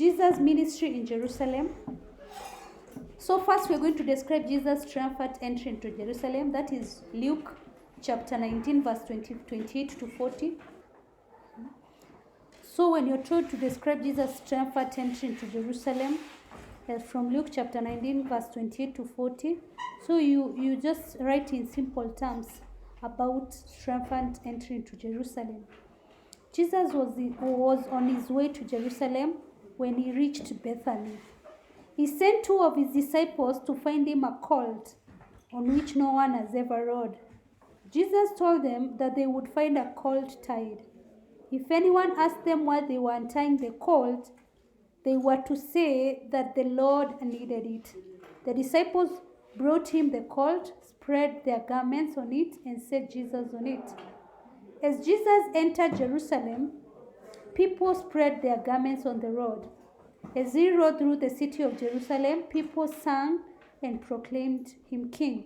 Jesus' ministry in Jerusalem. So first we're going to describe Jesus' triumphant entry into Jerusalem. That is Luke chapter 19 verse 28 to 40. So when you're told to describe Jesus' triumphant entry into Jerusalem, from Luke chapter 19 verse 28 to 40, so you just write in simple terms about triumphant entry into Jerusalem. Jesus was on his way to Jerusalem when he reached Bethany. He sent 2 of his disciples to find him a colt on which no one has ever rode. Jesus told them that they would find a colt tied. If anyone asked them why they were untying the colt, they were to say that the Lord needed it. The disciples brought him the colt, spread their garments on it, and set Jesus on it. As Jesus entered Jerusalem, people spread their garments on the road. As he rode through the city of Jerusalem, people sang and proclaimed him king.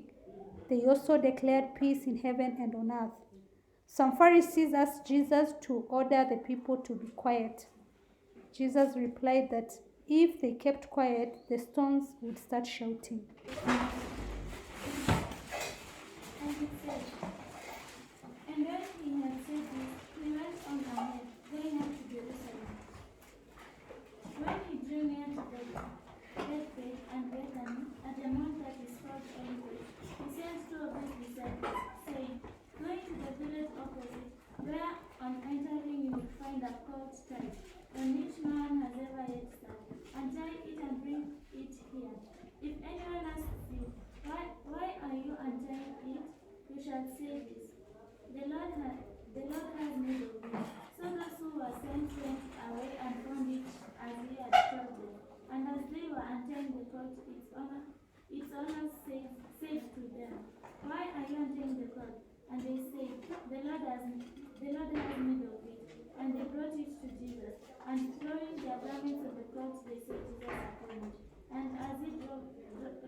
They also declared peace in heaven and on earth. Some Pharisees asked Jesus to order the people to be quiet. Jesus replied that if they kept quiet, the stones would start shouting. And when he had said this, he went on ahead, going up to Jerusalem. When he drew near to Bethphage and Bethany, at the mount that is called Olivet, he sent 2 of his disciples, saying, "Go into the village opposite, where on entering you will find a colt tied, on which no one has ever yet sat. Untie it and bring it here. If anyone asks you, why are you untying it? You shall say this, the Lord has need of it." So those who were sent went away and found it as he had told them. And as they were untying the colt, its owner said to them, "Why are you untying the colt?" And they said, the Lord has need of it." And they brought it to Jesus. And throwing their garments on the colt, they set Jesus upon it. And as he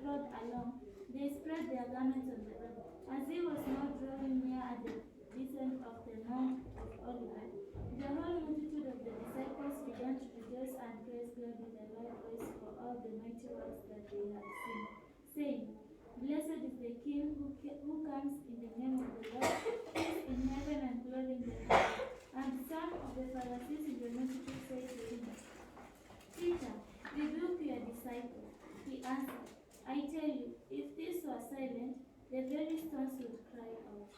rode along, they spread their garments on the road. As he was now drawing near at the descent of the Mount of Olivet, the whole multitude of the disciples began to rejoice and praise God with a loud voice for all the mighty works that they had seen, saying, "Blessed is the King who comes in the name of the Lord, peace in heaven and glory in the highest." And some of the Pharisees in the multitude said to him, "Teacher, rebuke your disciples." He answered, "I tell you, if these were silent, the very stones would cry out."